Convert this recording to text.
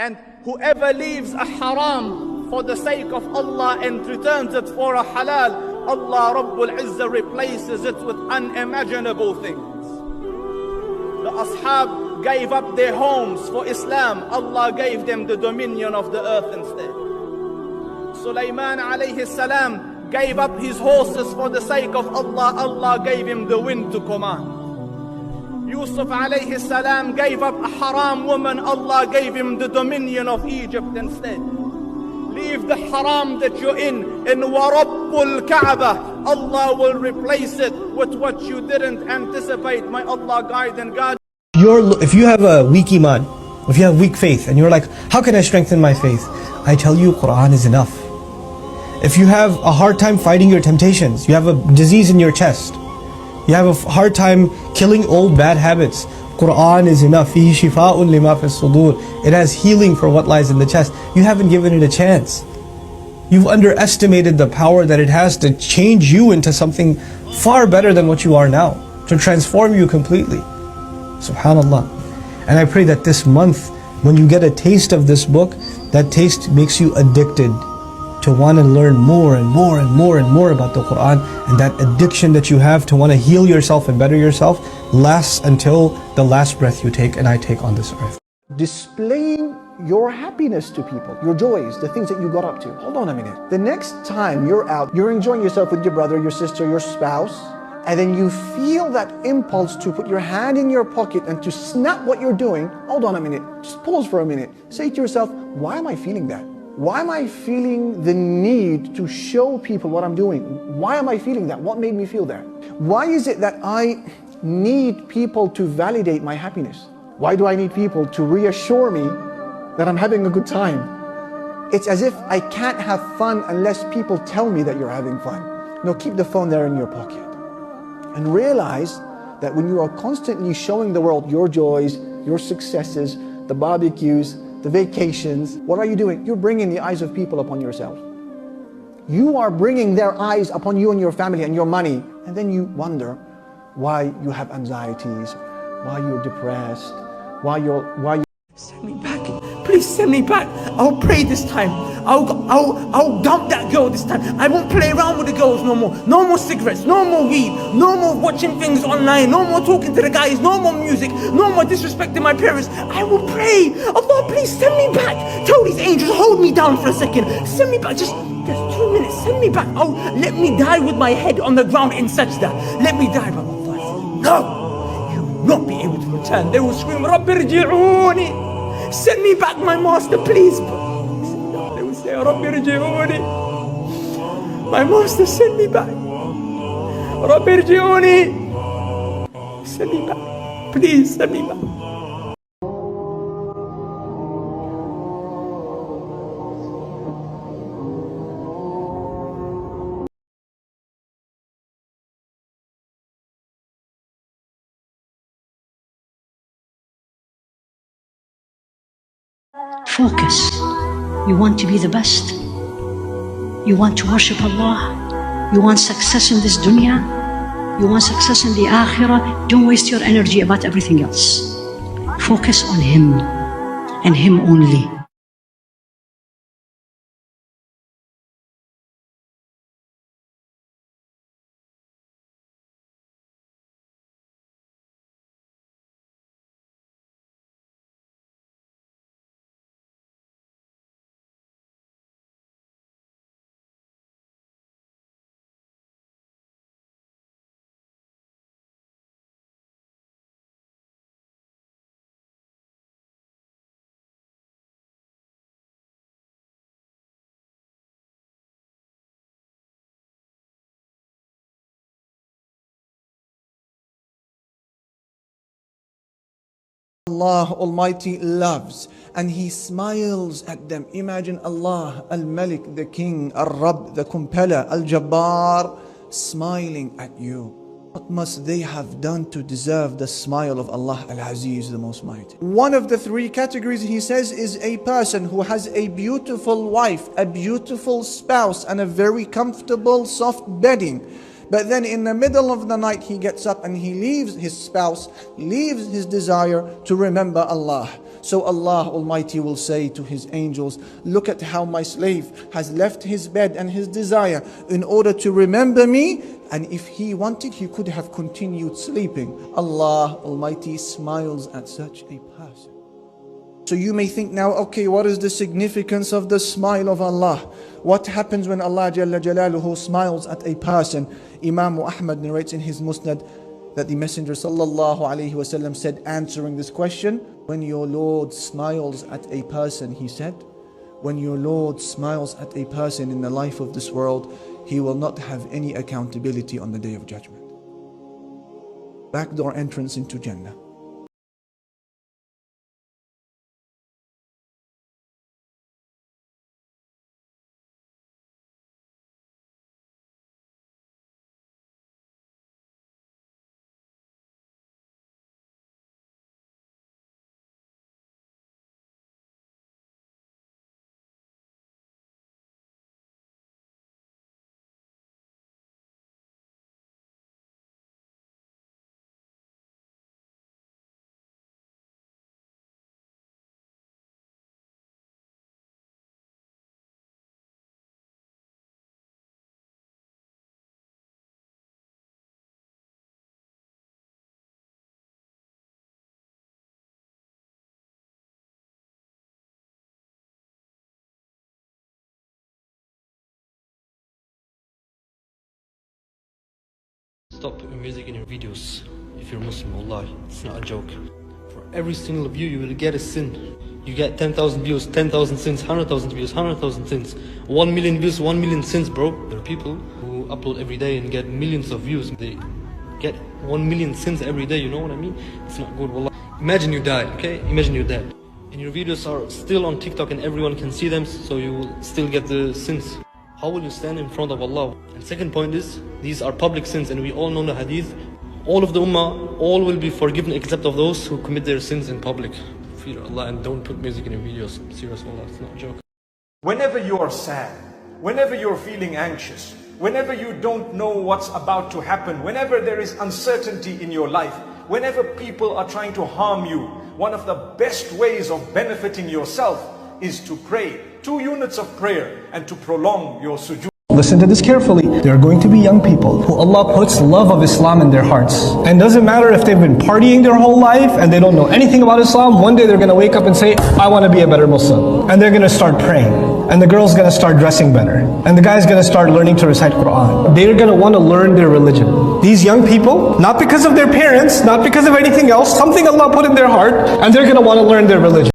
And whoever leaves a haram for the sake of Allah and returns it for a halal, Allah Rabbul Izzah replaces it with unimaginable things. The ashab gave up their homes for Islam. Allah gave them the dominion of the earth instead. Sulaiman alayhi salam gave up his horses for the sake of Allah. Allah gave him the wind to command. Yusuf alayhi salam gave up a haram woman. Allah gave him the dominion of Egypt instead. Leave the haram that you're in Warabbul Kaaba. Allah will replace it with what you didn't anticipate. May Allah guide and guide. If you have a weak iman, if you have weak faith, and you're like, how can I strengthen my faith? I tell you, Quran is enough. If you have a hard time fighting your temptations, you have a disease in your chest, you have a hard time killing old bad habits, Quran is enough. فِيهِ شِفَاءٌ لِمَا فِي الصُّدُورِ. It has healing for what lies in the chest. You haven't given it a chance. You've underestimated the power that it has to change you into something far better than what you are now, to transform you completely. Subhanallah. And I pray that this month, when you get a taste of this book, that taste makes you addicted to want to learn more and more and more and more about the Quran. And that addiction that you have to want to heal yourself and better yourself lasts until the last breath you take and I take on this earth. Displaying your happiness to people, your joys, the things that you got up to. Hold on a minute. The next time you're out, you're enjoying yourself with your brother, your sister, your spouse, and then you feel that impulse to put your hand in your pocket and to snap what you're doing. Hold on a minute. Just pause for a minute. Say to yourself, why am I feeling that? Why am I feeling the need to show people what I'm doing? Why am I feeling that? What made me feel that? Why is it that I need people to validate my happiness? Why do I need people to reassure me that I'm having a good time? It's as if I can't have fun unless people tell me that you're having fun. No, keep the phone there in your pocket. And realize that when you are constantly showing the world your joys, your successes, the barbecues, the vacations, what are you doing? You're bringing the eyes of people upon yourself. You are bringing their eyes upon you and your family and your money. And then you wonder why you have anxieties, why you're depressed, why you Send me back. Please send me back. I'll pray this time. I'll dump that girl this time. I won't play around with the girls no more. No more cigarettes, no more weed, no more watching things online, no more talking to the guys, no more music, no more disrespecting my parents. I will pray. Allah, please send me back. Tell these angels, hold me down for a second. Send me back, just 2 minutes. Send me back. Oh, let me die with my head on the ground in sajda. Let me die by my voice. No, you will not be able to return. They will scream, Rabbi rji'uni. Send me back, my master, please. They will say, Rabbi rji'uni. My master, send me back. Rabbi rji'uni. Send me back. Please, send me back. Focus. You want to be the best. You want to worship Allah. You want success in this dunya. You want success in the akhira. Don't waste your energy about everything else. Focus on Him and Him only. Allah Almighty loves and He smiles at them. Imagine Allah, Al-Malik, the King, Al-Rabb, the Compeller, Al-Jabbar, smiling at you. What must they have done to deserve the smile of Allah Al-Aziz, the Most Mighty? One of the three categories, he says, is a person who has a beautiful wife, a beautiful spouse, and a very comfortable soft bedding. But then in the middle of the night, he gets up and he leaves his spouse, leaves his desire to remember Allah. So Allah Almighty will say to His angels, look at how my slave has left his bed and his desire in order to remember me. And if he wanted, he could have continued sleeping. Allah Almighty smiles at such a person. So you may think now, okay, what is the significance of the smile of Allah? What happens when Allah Jalla Jalaluhu smiles at a person? Imam Ahmad narrates in his Musnad that the Messenger Sallallahu Alaihi Wasallam said, answering this question, when your Lord smiles at a person, he said, when your Lord smiles at a person in the life of this world, he will not have any accountability on the Day of Judgment. Backdoor entrance into Jannah. Stop music in your videos if you're Muslim, wallahi, it's not a joke. For every single view you will get a sin. You get 10,000 views, 10,000 sins, 100,000 views, 100,000 sins, 1 million views, 1 million sins, bro. There are people who upload every day and get millions of views. They get 1 million sins every day, you know what I mean? It's not good, wallah. Imagine you died, okay? Imagine you're dead. And your videos are still on TikTok and everyone can see them, so you will still get the sins. How will you stand in front of Allah? And second point is, these are public sins, and we all know the hadith. All of the ummah, all will be forgiven except of those who commit their sins in public. Fear Allah and don't put music in your videos. Serious, wallah, it's not a joke. Whenever you are sad, whenever you're feeling anxious, whenever you don't know what's about to happen, whenever there is uncertainty in your life, whenever people are trying to harm you, one of the best ways of benefiting yourself is to pray 2 units of prayer and to prolong your sujood. Listen to this carefully. There are going to be young people who Allah puts love of Islam in their hearts. And doesn't matter if they've been partying their whole life and they don't know anything about Islam, one day they're going to wake up and say, I want to be a better Muslim. And they're going to start praying. And the girl's going to start dressing better. And the guy's going to start learning to recite Qur'an. They're going to want to learn their religion. These young people, not because of their parents, not because of anything else, something Allah put in their heart, and they're going to want to learn their religion.